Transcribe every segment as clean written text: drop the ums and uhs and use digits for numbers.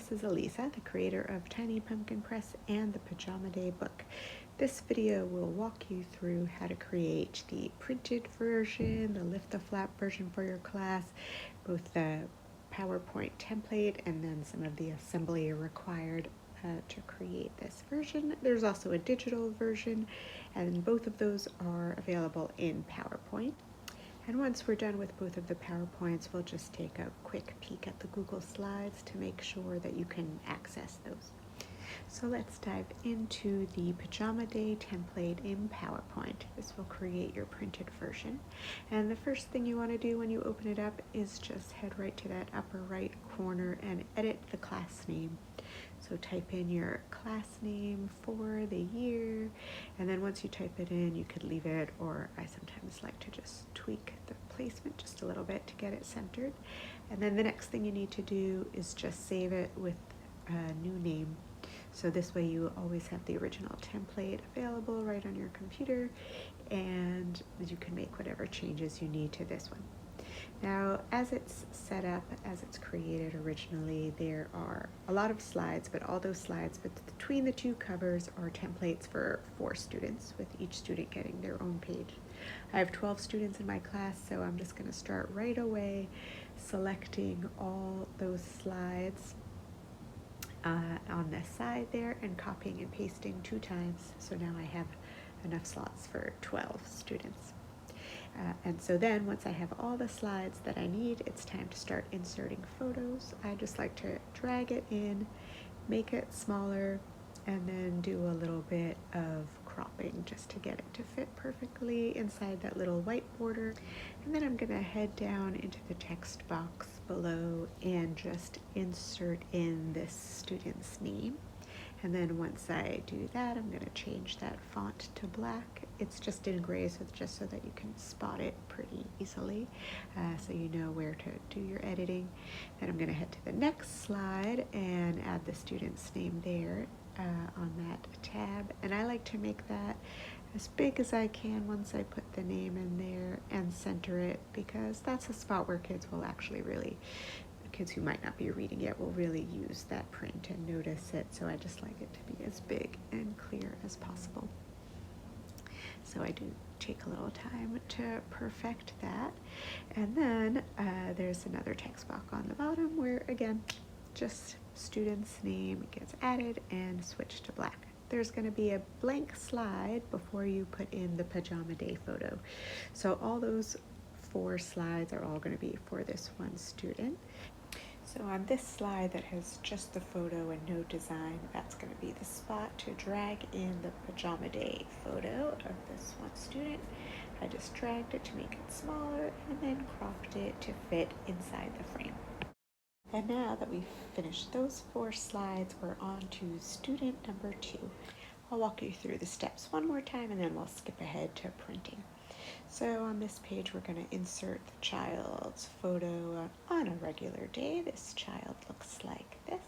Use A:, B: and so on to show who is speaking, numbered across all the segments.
A: this is Elisa, the creator of Tiny Pumpkin Press and the Pajama Day book. This video will walk you through how to create the printed version, the lift the flap version for your class, both the PowerPoint template and then some of the assembly required to create this version. There's also a digital version, and both of those are available in PowerPoint. And once we're done with both of the PowerPoints, we'll just take a quick peek at the Google Slides to make sure that you can access those. So let's dive into the Pajama Day template in PowerPoint. This will create your printed version. And the first thing you want to do when you open it up is just head right to that upper right corner and edit the class name. So type in your class name for the year, and then once you type it in, you could leave it, or I sometimes like to just tweak the placement just a little bit to get it centered. And then the next thing you need to do is just save it with a new name. So this way you always have the original template available right on your computer, and you can make whatever changes you need to this one. Now, as it's set up, as it's created originally, there are a lot of slides, but all those slides between the two covers are templates for 4 students, with each student getting their own page. I have 12 students in my class, so I'm just going to start right away selecting all those slides on this side there and copying and pasting 2 times. So now I have enough slots for 12 students. And so then once I have all the slides that I need, it's time to start inserting photos. I just like to drag it in, make it smaller, and then do a little bit of cropping just to get it to fit perfectly inside that little white border. And then I'm gonna head down into the text box below and just insert in this student's name. And then once I do that, I'm gonna change that font to black. It's just in gray, so it's just so that you can spot it pretty easily, so you know where to do your editing. Then I'm gonna head to the next slide and add the student's name there on that tab. And I like to make that as big as I can once I put the name in there and center it, because that's a spot where kids will actually really, kids who might not be reading it will really use that print and notice it. So I just like it to be as big and clear as possible. So I do take a little time to perfect that. And then there's another text box on the bottom where, again, just student's name gets added and switched to black. There's going to be a blank slide before you put in the Pajama Day photo. So all those 4 slides are all going to be for this one student. So on this slide that has just the photo and no design, that's going to be the spot to drag in the Pajama Day photo of this one student. I just dragged it to make it smaller and then cropped it to fit inside the frame. And now that we've finished those 4 slides, we're on to student number 2. I'll walk you through the steps one more time and then we'll skip ahead to printing. So on this page, we're going to insert the child's photo on a regular day. This child looks like this.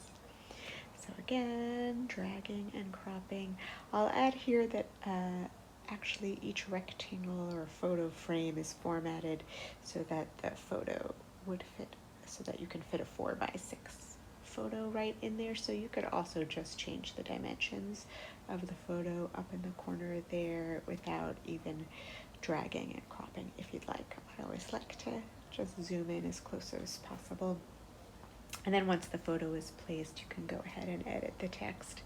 A: So again, dragging and cropping. I'll add here that actually each rectangle or photo frame is formatted so that the photo would fit, so that you can fit a 4x6 photo right in there. So you could also just change the dimensions of the photo up in the corner there without even dragging and cropping if you'd like. I always like to just zoom in as close as possible. And then once the photo is placed, you can go ahead and edit the text,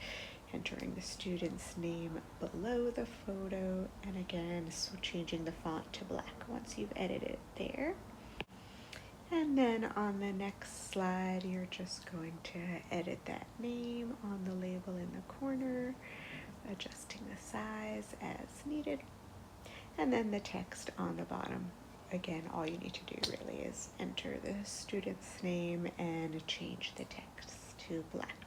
A: entering the student's name below the photo, and again, so changing the font to black once you've edited it there. And then on the next slide, you're just going to edit that name on the label in the corner, adjusting the size as needed. And then the text on the bottom. Again, all you need to do really is enter the student's name and change the text to black.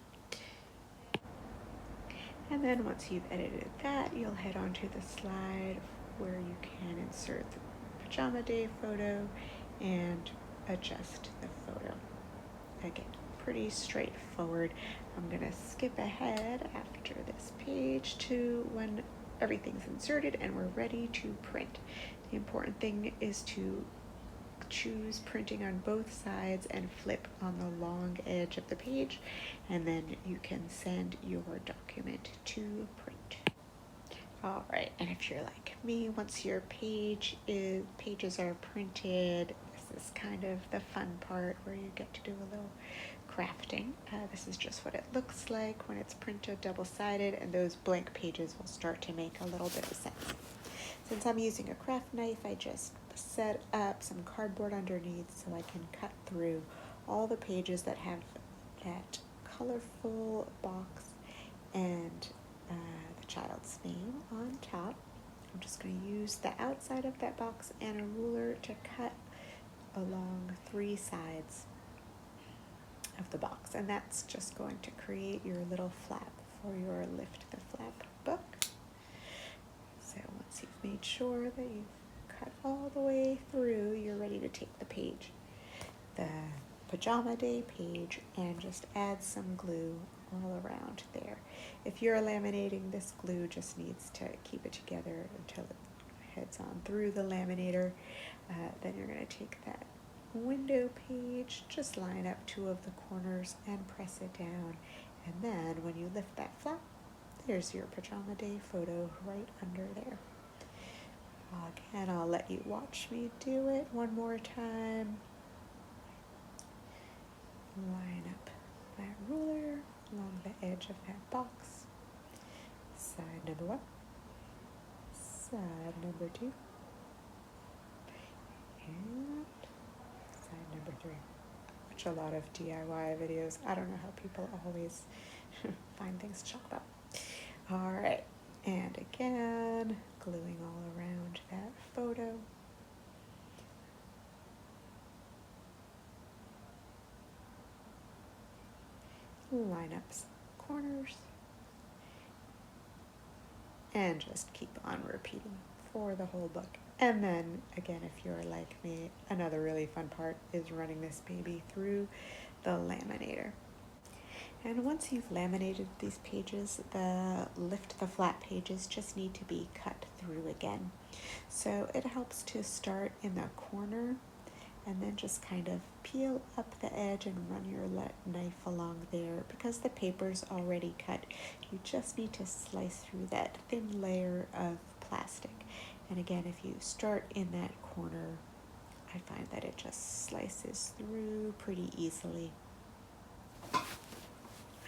A: And then once you've edited that, you'll head on to the slide where you can insert the Pajama Day photo and adjust the photo. Again, pretty straightforward. I'm gonna skip ahead after this page to when everything's inserted and we're ready to print. The important thing is to choose printing on both sides and flip on the long edge of the page, and then you can send your document to print. All right, and if you're like me, once your pages are printed, this is kind of the fun part where you get to do a little crafting. This is just what it looks like when it's printed double-sided, and those blank pages will start to make a little bit of sense. Since I'm using a craft knife, I just set up some cardboard underneath so I can cut through all the pages that have that colorful box and the child's name on top. I'm just going to use the outside of that box and a ruler to cut along 3 sides of the box, and that's just going to create your little flap for your Lift the Flap book. So once you've made sure that you've cut all the way through, you're ready to take the page, the Pajama Day page, and just add some glue all around there. If you're laminating, this glue just needs to keep it together until it heads on through the laminator. Then you're going to take that window page, just line up 2 of the corners and press it down, and then when you lift that flap, there's your Pajama Day photo right under there. Again, I'll let you watch me do it one more time. Line up that ruler along the edge of that box. Side number 1, side number 2, and side number 3. I watch a lot of DIY videos. I don't know how people always find things to talk about. All right, and again, gluing all around that photo. Line up some corners. And just keep on repeating for the whole book. And then, again, if you're like me, another really fun part is running this baby through the laminator. And once you've laminated these pages, the Lift the Flap pages just need to be cut through again. So it helps to start in the corner and then just kind of peel up the edge and run your knife along there. Because the paper's already cut, you just need to slice through that thin layer of plastic. And again, if you start in that corner, I find that it just slices through pretty easily.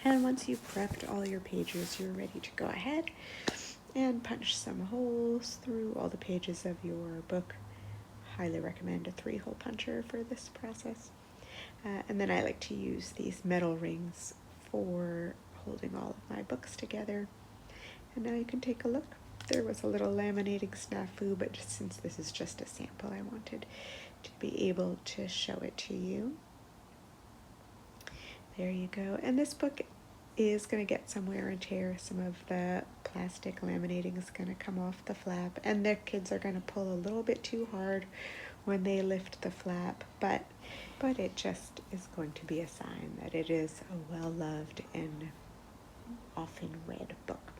A: And once you've prepped all your pages, you're ready to go ahead and punch some holes through all the pages of your book. Highly recommend a 3-hole puncher for this process. And then I like to use these metal rings for holding all of my books together. And now you can take a look. There was a little laminating snafu, but since this is just a sample, I wanted to be able to show it to you. There you go. And this book is going to get some wear and tear. Some of the plastic laminating is going to come off the flap, and the kids are going to pull a little bit too hard when they lift the flap, but it just is going to be a sign that it is a well-loved and often read book.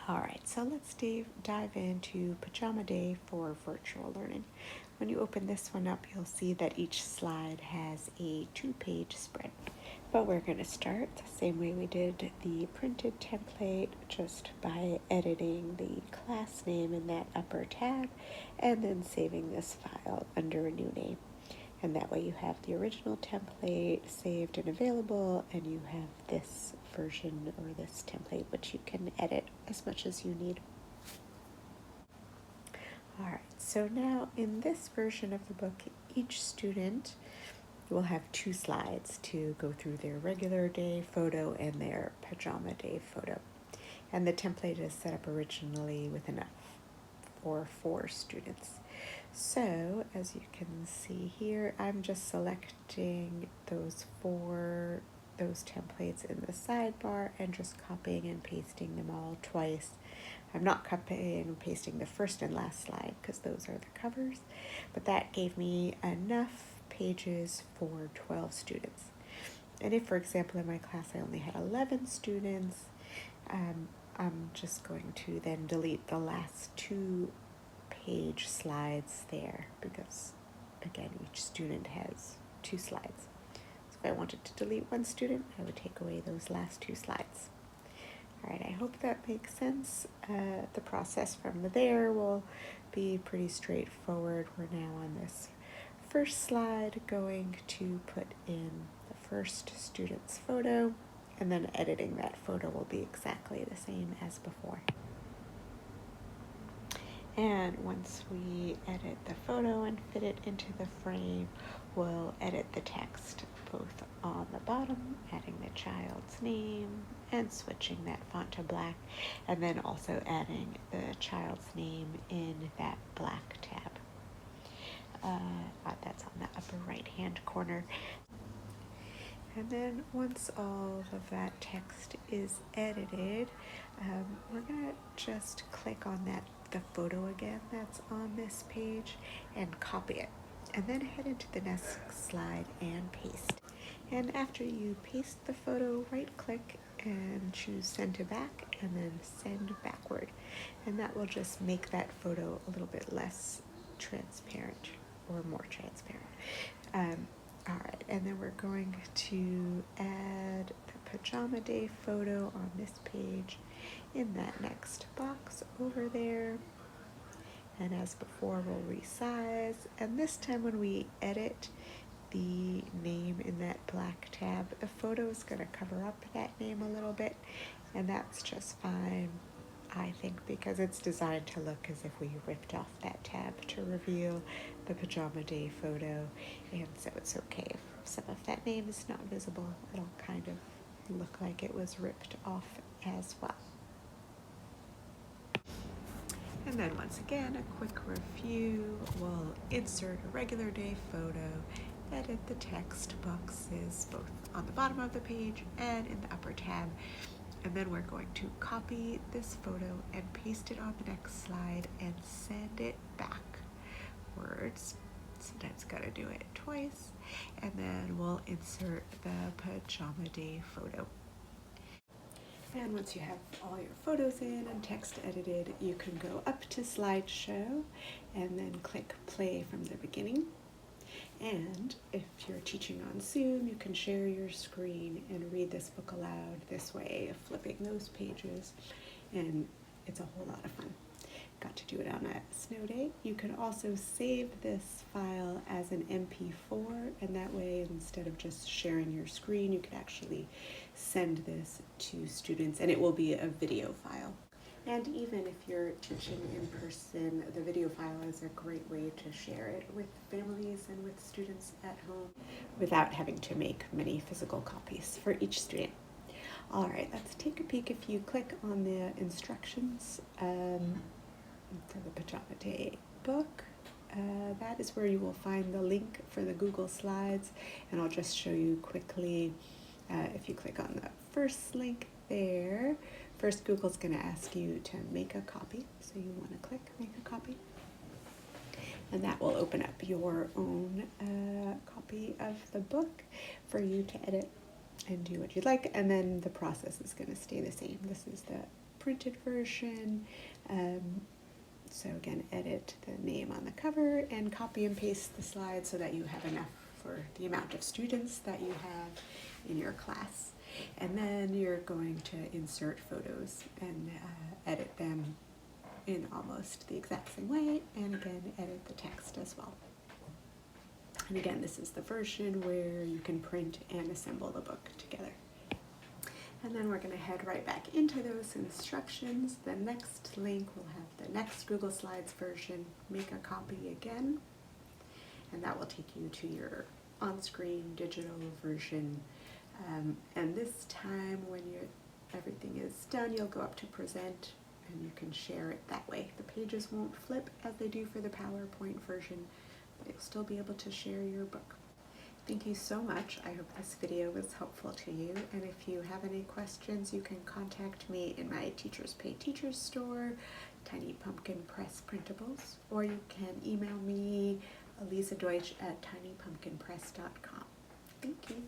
A: All right, so let's dive into Pajama Day for virtual learning. When you open this one up, you'll see that each slide has a 2-page spread. But we're going to start the same way we did the printed template, just by editing the class name in that upper tab and then saving this file under a new name. And that way you have the original template saved and available, and you have this version or this template which you can edit as much as you need. All right, so now in this version of the book, each student will have 2 slides to go through their regular day photo and their Pajama Day photo. And the template is set up originally with enough for 4 students. So as you can see here, I'm just selecting those templates in the sidebar and just copying and pasting them all twice. I'm not copying and pasting the first and last slide because those are the covers, but that gave me enough pages for 12 students. And if, for example, in my class I only had 11 students, I'm just going to then delete the last 2 page slides there because again, each student has 2 slides. So if I wanted to delete one student, I would take away those last 2 slides. All right, I hope that makes sense. The process from there will be pretty straightforward. We're now on this first slide going to put in the first student's photo, and then editing that photo will be exactly the same as before. And once we edit the photo and fit it into the frame, we'll edit the text both on the bottom, adding the child's name and switching that font to black, and then also adding the child's name in that black tab. That's on the upper right hand corner. And then once all of that text is edited, we're going to just click on the photo again that's on this page and copy it. And then head into the next slide and paste. And after you paste the photo, right click and choose send to back and then send backward. And that will just make that photo a little bit less transparent or more transparent. All right, and then we're going to add the Pajama Day photo on this page in that next box over there. And as before, we'll resize. And this time when we edit the name in that black tab, the photo is going to cover up that name a little bit, and that's just fine, I think, because it's designed to look as if we ripped off that tab to reveal the Pajama Day photo, and so it's okay if some of that name is not visible. It'll kind of look like it was ripped off as well. And then once again, a quick review. We'll insert a regular day photo, edit the text boxes both on the bottom of the page and in the upper tab. And then we're going to copy this photo and paste it on the next slide and send it backwards. Sometimes gotta do it twice. And then we'll insert the Pajama Day photo. And once you have all your photos in and text edited, you can go up to slideshow and then click play from the beginning. And if you're teaching on Zoom, you can share your screen and read this book aloud this way, flipping those pages, and it's a whole lot of fun. Got to do it on a snow day. You can also save this file as an MP4, and that way, instead of just sharing your screen, you could actually send this to students, and it will be a video file. And even if you're teaching in person, the video file is a great way to share it with families and with students at home without having to make many physical copies for each student. All right, let's take a peek. If you click on the instructions for the Pajama Day book, that is where you will find the link for the Google Slides, and I'll just show you quickly. If you click on the first link there, first Google's going to ask you to make a copy, so you want to click make a copy, and that will open up your own copy of the book for you to edit and do what you'd like, and then the process is going to stay the same. This is the printed version. So again, edit the name on the cover and copy and paste the slides so that you have enough for the amount of students that you have in your class. And then you're going to insert photos and edit them in almost the exact same way, and again, edit the text as well. And again, this is the version where you can print and assemble the book together. And then we're going to head right back into those instructions. The next link will have the next Google Slides version, make a copy again, and that will take you to your on-screen digital version. And this time when everything is done, you'll go up to present and you can share it that way. The pages won't flip as they do for the PowerPoint version, but you'll still be able to share your book. Thank you so much. I hope this video was helpful to you, and if you have any questions, you can contact me in my Teachers Pay Teachers store, Tiny Pumpkin Press Printables, or you can email me, Elisa Deutsch at tinypumpkinpress.com. Thank you.